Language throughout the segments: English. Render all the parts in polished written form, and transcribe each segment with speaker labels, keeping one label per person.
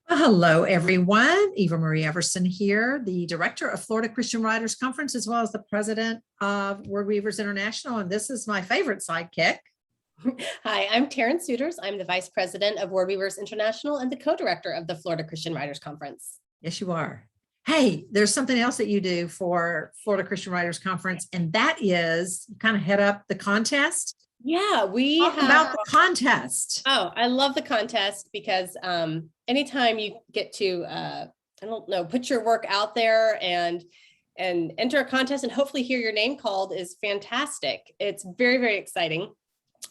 Speaker 1: Well, hello, everyone. Eva Marie Everson here, the director of Florida Christian Writers Conference, as well as the president of Word Weavers International. And this is my favorite sidekick.
Speaker 2: Hi, I'm Taryn Souders. I'm the vice president of Word Weavers International and the co-director of the Florida Christian Writers Conference.
Speaker 1: Yes, you are. Hey, there's something else that you do for Florida Christian Writers Conference, and that is you kind of head up the contest.
Speaker 2: Yeah, we
Speaker 1: Talk about the contest.
Speaker 2: Oh, I love the contest because anytime you get to, I don't know, put your work out there and enter a contest and hopefully hear your name called is fantastic. It's very, very exciting.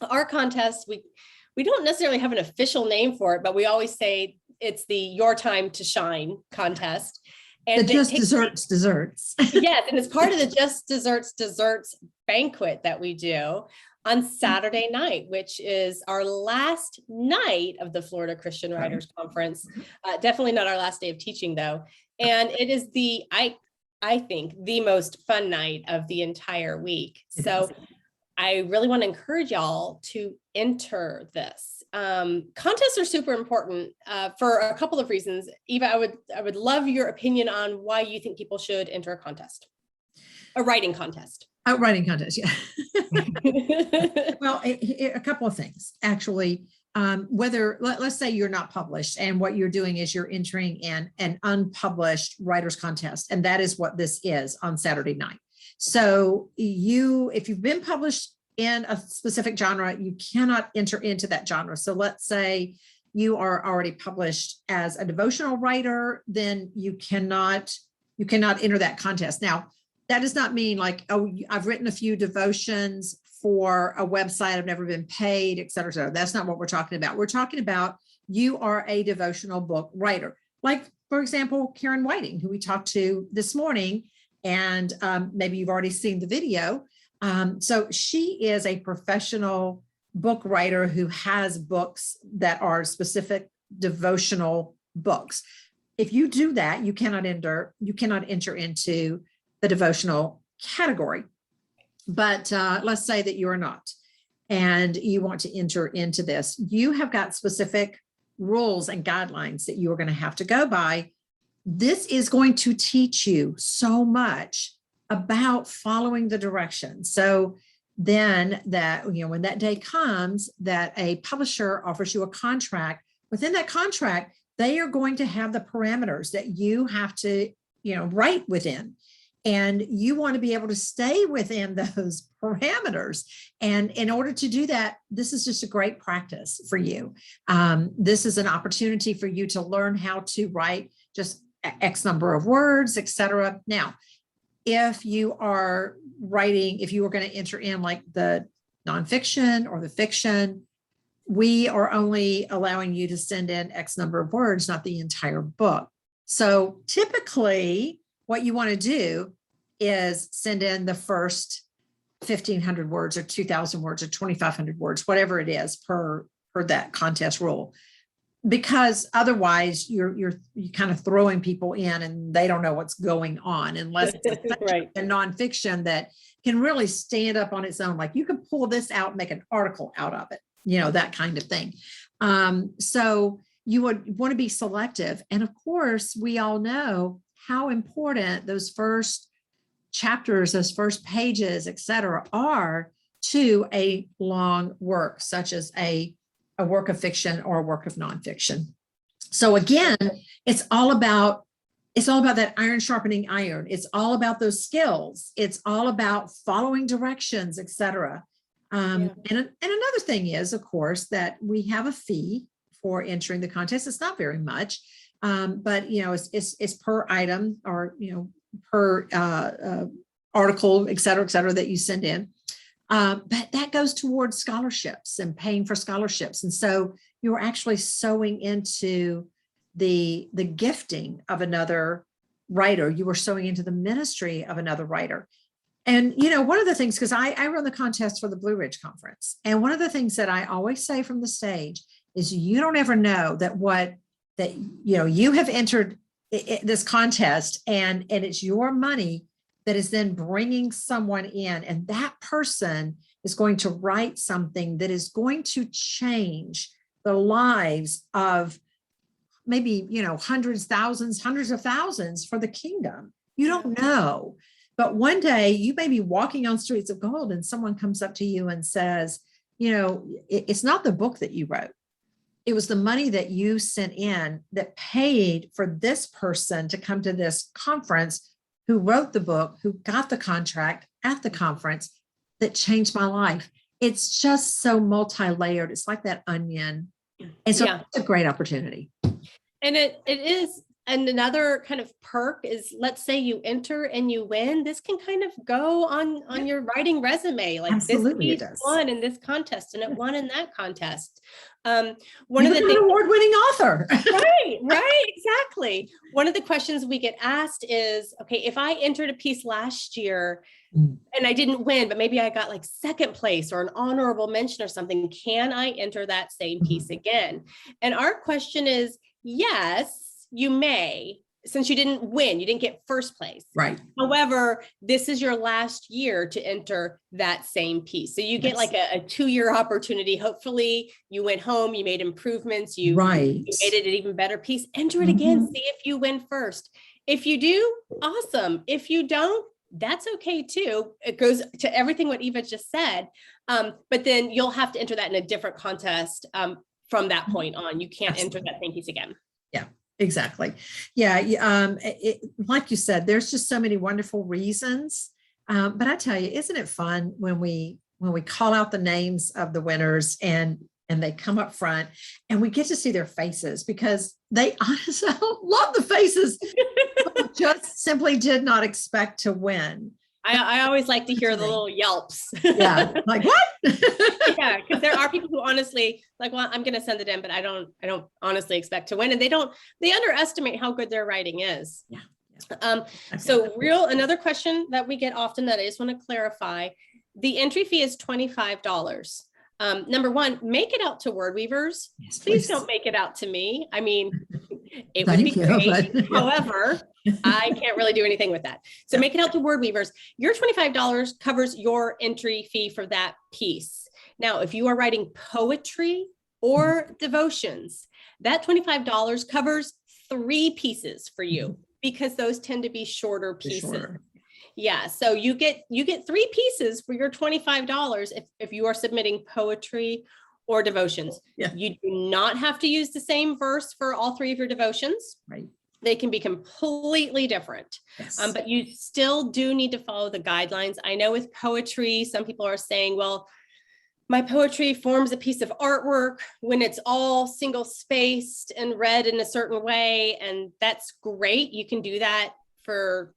Speaker 2: Our contest, we don't necessarily have an official name for it, but we always say it's the Your Time to Shine contest.
Speaker 1: And Just Desserts.
Speaker 2: Yes, and it's part of the Just Desserts banquet that we do on Saturday night, which is our last night of the Florida Christian Writers Conference. Definitely not our last day of teaching, though. And it is I think, the most fun night of the entire week. So I really want to encourage y'all to enter this. Contests are super important for a couple of reasons. Eva, I would love your opinion on why you think people should enter a contest, a writing contest.
Speaker 1: A writing contest, yeah. Well, a couple of things, actually. Whether, let's say you're not published and what you're doing is you're entering in an unpublished writers contest, and that is what this is on Saturday night. So if you've been published in a specific genre, you cannot enter into that genre. So let's say you are already published as a devotional writer, then you cannot enter that contest. Now, that does not mean like, oh, I've written a few devotions for a website, I've never been paid, et cetera, et cetera. That's not what we're talking about. We're talking about you are a devotional book writer. Like, for example, Karen Whiting, who we talked to this morning, and maybe you've already seen the video. So she is a professional book writer who has books that are specific devotional books. If you do that, you cannot enter into the devotional category. But let's say that you are not, and you want to enter into this. You have got specific rules and guidelines that you are going to have to go by. This is going to teach you so much about following the directions. So then that, when that day comes that a publisher offers you a contract, within that contract, they are going to have the parameters that you have to, write within. And you want to be able to stay within those parameters. And in order to do that, this is just a great practice for you. This is an opportunity for you to learn how to write just X number of words, etc. Now, if you are going to enter in like the nonfiction or the fiction, we are only allowing you to send in X number of words, not the entire book. So typically, what you want to do is send in the first 1,500 words or 2,000 words or 2,500 words, whatever it is per that contest rule, because otherwise you're kind of throwing people in and they don't know what's going on unless it's
Speaker 2: right.
Speaker 1: a nonfiction that can really stand up on its own. Like you can pull this out and make an article out of it, that kind of thing. So you would want to be selective. And of course, we all know how important those first chapters, those first pages, et cetera, are to a long work, such as a work of fiction or a work of nonfiction. So again, it's all about that iron sharpening iron. It's all about those skills. It's all about following directions, et cetera. And another thing is, of course, that we have a fee for entering the contest. It's not very much, but it's per item or per article, et cetera, that you send in. But that goes towards scholarships and paying for scholarships. And so you're actually sowing into the gifting of another writer. You are sowing into the ministry of another writer. And, one of the things, because I run the contest for the Blue Ridge Conference. And one of the things that I always say from the stage is you don't ever know that you have entered this contest and it's your money that is then bringing someone in, and that person is going to write something that is going to change the lives of maybe, hundreds of thousands for the kingdom. You don't know. But one day you may be walking on streets of gold and someone comes up to you and says, it's not the book that you wrote. It was the money that you sent in that paid for this person to come to this conference, who wrote the book, who got the contract at the conference, that changed my life. It's just so multi-layered. It's like that onion. And so it's a great opportunity.
Speaker 2: And it is. And another kind of perk is, let's say you enter and you win. This can kind of go on your writing resume. Like,
Speaker 1: absolutely,
Speaker 2: this piece won in this contest and it won in that contest. One
Speaker 1: of the things, award-winning author.
Speaker 2: right, exactly. One of the questions we get asked is, okay, if I entered a piece last year and I didn't win, but maybe I got like second place or an honorable mention or something, can I enter that same piece again? And our question is, yes, you may, since you didn't win, you didn't get first place.
Speaker 1: Right.
Speaker 2: However, this is your last year to enter that same piece. So you get like a 2-year opportunity. Hopefully you went home, you made improvements, you made it an even better piece. Enter it again, see if you win first. If you do, awesome. If you don't, that's okay too. It goes to everything what Eva just said. But then you'll have to enter that in a different contest from that point on. You can't enter that same piece again.
Speaker 1: Yeah. Exactly. Yeah. Like you said, there's just so many wonderful reasons. But I tell you, isn't it fun when we call out the names of the winners and they come up front and we get to see their faces, because they honestly love the faces, just simply did not expect to win.
Speaker 2: I always like to hear the little yelps.
Speaker 1: Yeah. Like, what?
Speaker 2: Yeah. Because there are people who honestly like, well, I'm going to send it in, but I don't honestly expect to win. And they underestimate how good their writing is.
Speaker 1: Yeah.
Speaker 2: So another question that we get often that I just want to clarify, the entry fee is $25. Number one, make it out to word weavers. Yes, please don't make it out to me. I mean, it would be great. However, I can't really do anything with that. So make it out to word weavers. Your $25 covers your entry fee for that piece. Now, if you are writing poetry or devotions, that $25 covers 3 pieces for you, because those tend to be shorter pieces. Yeah. So you get 3 pieces for your $25 if you are submitting poetry or devotions.
Speaker 1: Yeah.
Speaker 2: You do not have to use the same verse for all 3 of your devotions.
Speaker 1: Right.
Speaker 2: They can be completely different.
Speaker 1: Yes.
Speaker 2: But you still do need to follow the guidelines. I know with poetry, some people are saying, well, my poetry forms a piece of artwork when it's all single spaced and read in a certain way. And that's great. You can do that for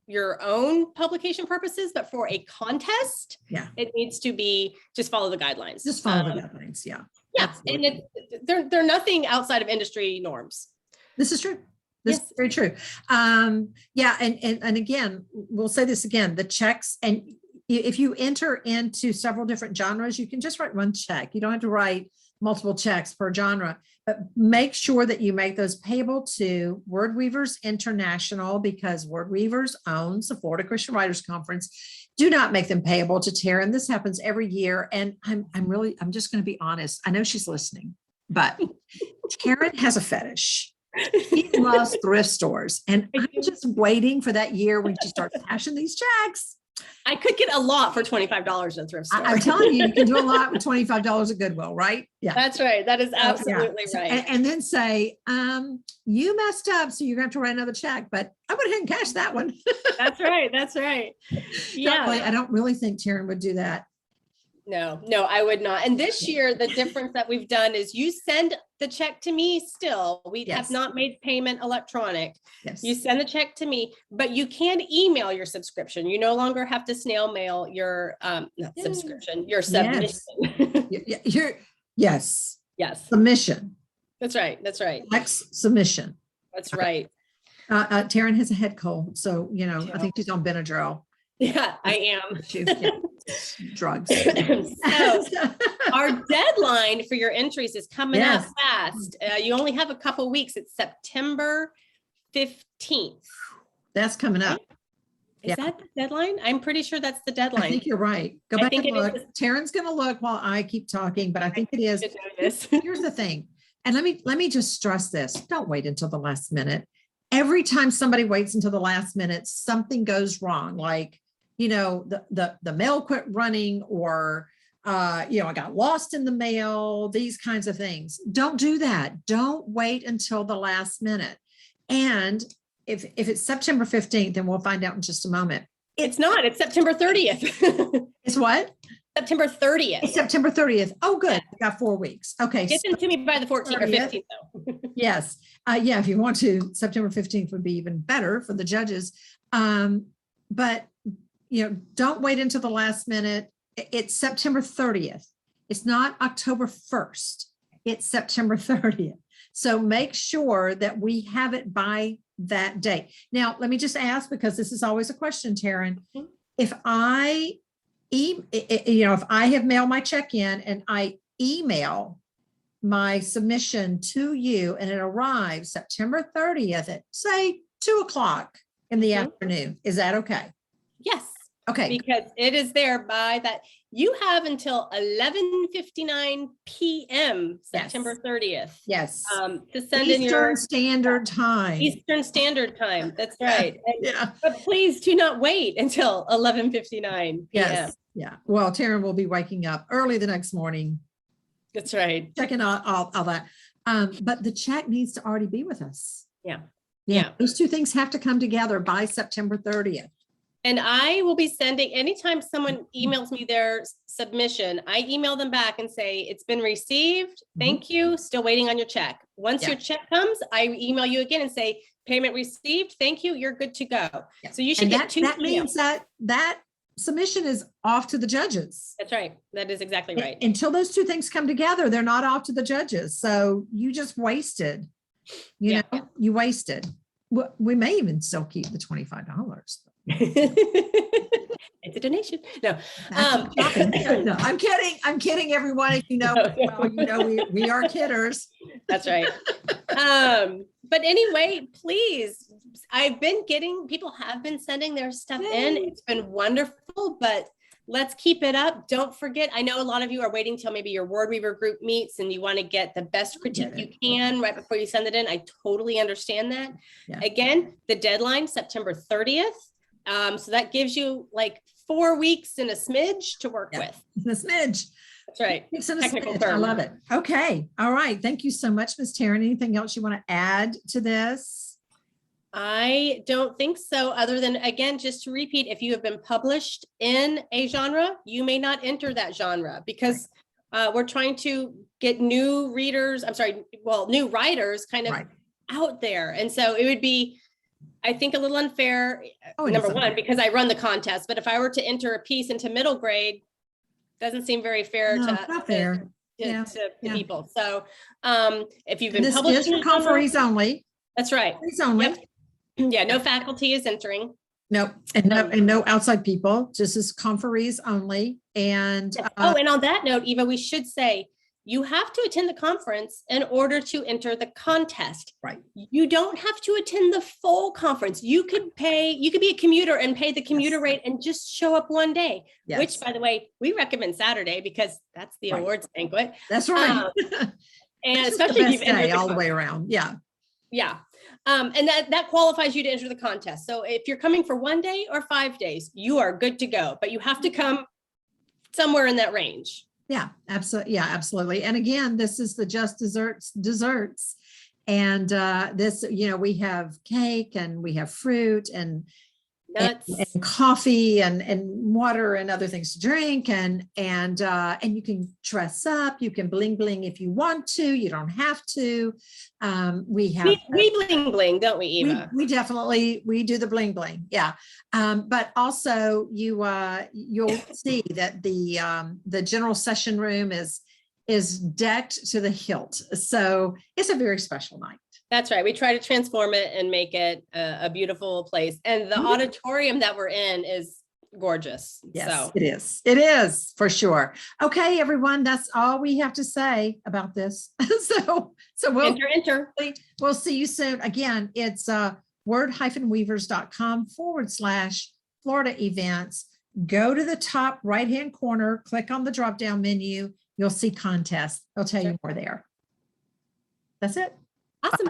Speaker 2: your own publication purposes, but for a contest, it needs to be just follow the guidelines.
Speaker 1: Just follow the guidelines. Yeah.
Speaker 2: Yeah.
Speaker 1: Absolutely.
Speaker 2: And they're nothing outside of industry norms.
Speaker 1: This is true. This is very true. Yeah. And again, we'll say this again, the checks, and if you enter into several different genres, you can just write one check. You don't have to write multiple checks per genre, but make sure that you make those payable to Word Weavers International, because Word Weavers owns the Florida Christian Writers Conference. Do not make them payable to Taryn. This happens every year. And I'm just going to be honest. I know she's listening, but Taryn has a fetish. She loves thrift stores. And I'm just waiting for that year when she starts cashing these checks.
Speaker 2: I could get a lot for $25 in a thrift store.
Speaker 1: I'm telling you, you can do a lot with $25 at Goodwill, right? Yeah.
Speaker 2: That's right. That is absolutely right.
Speaker 1: And then say, you messed up, so you're going to have to write another check, but I went ahead and cashed that one.
Speaker 2: That's right. That's right. Yeah.
Speaker 1: I don't really think Taryn would do that.
Speaker 2: No, I would not. And this year, the difference that we've done is you send the check to me still. We have not made payment electronic.
Speaker 1: Yes.
Speaker 2: You send the check to me, but you can email your subscription. You no longer have to snail mail your subscription, your submission.
Speaker 1: Yes. Submission.
Speaker 2: That's right.
Speaker 1: Submission.
Speaker 2: That's right.
Speaker 1: Taryn has a head cold, so I think she's on Benadryl.
Speaker 2: Yeah, I am.
Speaker 1: Drugs.
Speaker 2: So our deadline for your entries is coming up fast. You only have a couple weeks. It's September 15th.
Speaker 1: That's coming up.
Speaker 2: Is that the deadline? I'm pretty sure that's the deadline.
Speaker 1: I think you're right. Go back and look. Taryn's going to look while I keep talking, but I think it is. Here's the thing. And let me just stress this. Don't wait until the last minute. Every time somebody waits until the last minute, something goes wrong. Like, the mail quit running, or I got lost in the mail, these kinds of things. Don't do that. Don't wait until the last minute. And if it's September 15th, and we'll find out in just a moment.
Speaker 2: It's not, it's September 30th.
Speaker 1: It's what?
Speaker 2: September 30th.
Speaker 1: It's September 30th. Oh, good. I got 4 weeks. Okay.
Speaker 2: Get them to me by the 14th or 15th though.
Speaker 1: Yes. Yeah, if you want to, September 15th would be even better for the judges. But, don't wait until the last minute. It's September 30th. It's not October 1st. It's September 30th. So make sure that we have it by that date. Now, let me just ask, because this is always a question, Taryn. If I have mailed my check in and I email my submission to you and it arrives September 30th at, say, 2:00 in the afternoon, is that okay?
Speaker 2: Yes.
Speaker 1: Okay.
Speaker 2: Because it is there by that. You have until 11:59 p.m. September 30th.
Speaker 1: Yes.
Speaker 2: To send in your
Speaker 1: Eastern Standard Time.
Speaker 2: Eastern Standard Time. That's right.
Speaker 1: Yeah.
Speaker 2: But please do not wait until 11:59 p.m.
Speaker 1: Yes. Yeah. Well, Taryn will be waking up early the next morning.
Speaker 2: That's right.
Speaker 1: Checking out all that. But the check needs to already be with us.
Speaker 2: Yeah.
Speaker 1: Those two things have to come together by September 30th.
Speaker 2: And I will be sending, anytime someone emails me their submission, I email them back and say, it's been received. Thank you. Still waiting on your check. Once your check comes, I email you again and say, payment received. Thank you. You're good to go. Yeah. So you should get two. That
Speaker 1: means that submission is off to the judges.
Speaker 2: That's right. That is exactly right.
Speaker 1: Until those two things come together, they're not off to the judges. So you just wasted, you wasted. We may even still keep the $25.
Speaker 2: It's a donation. No,
Speaker 1: no, I'm kidding. I'm kidding, everyone. As you know, we are kidders.
Speaker 2: That's right. But anyway, please, people have been sending their stuff in. It's been wonderful, but let's keep it up. Don't forget. I know a lot of you are waiting till maybe your Word Weaver group meets and you want to get the best critique you can right before you send it in. I totally understand that. Yeah. Again, the deadline, September 30th. So that gives you like 4 weeks and a smidge to work with.
Speaker 1: A smidge.
Speaker 2: That's right.
Speaker 1: Technical term. I love it. Okay. All right. Thank you so much, Ms. Taryn. Anything else you want to add to this?
Speaker 2: I don't think so, other than, again, just to repeat, if you have been published in a genre, you may not enter that genre because we're trying to get new writers kind of out there. And so it would be, I think, a little unfair, number one, because I run the contest, but if I were to enter a piece into middle grade, doesn't seem very fair to people. So if you've been published in conferees
Speaker 1: only.
Speaker 2: That's right.
Speaker 1: Only.
Speaker 2: Yep. Yeah, no faculty is entering.
Speaker 1: Nope. And no outside people, just as conferees only. And
Speaker 2: and on that note, Eva, we should say you have to attend the conference in order to enter the contest.
Speaker 1: Right.
Speaker 2: You don't have to attend the full conference. You could be a commuter and pay the commuter rate and just show up one day, which, by the way, we recommend Saturday because that's the awards banquet.
Speaker 1: That's right.
Speaker 2: And especially if you've entered
Speaker 1: all the way around. Yeah.
Speaker 2: Yeah. And that qualifies you to enter the contest. So if you're coming for 1 day or 5 days, you are good to go, but you have to come somewhere in that range.
Speaker 1: Yeah, absolutely. Yeah, absolutely. And again, this is the Just Desserts. And this, we have cake and we have fruit and nuts and coffee and water and other things to drink. And you can dress up, you can bling bling if you want to, you don't have to. We
Speaker 2: bling bling, don't we, Eva?
Speaker 1: We definitely do the bling bling. Yeah. But also you'll see that the general session room is decked to the hilt. So it's a very special night.
Speaker 2: That's right. We try to transform it and make it a beautiful place. And the auditorium that we're in is gorgeous.
Speaker 1: Yes,
Speaker 2: so.
Speaker 1: It is. It is for sure. Okay, everyone. That's all we have to say about this. so we'll
Speaker 2: enter.
Speaker 1: We'll see you soon. Again, it's word-weavers.com/Florida events. Go to the top right-hand corner, click on the drop-down menu. You'll see contests. They'll tell you more there. That's it.
Speaker 2: Awesome.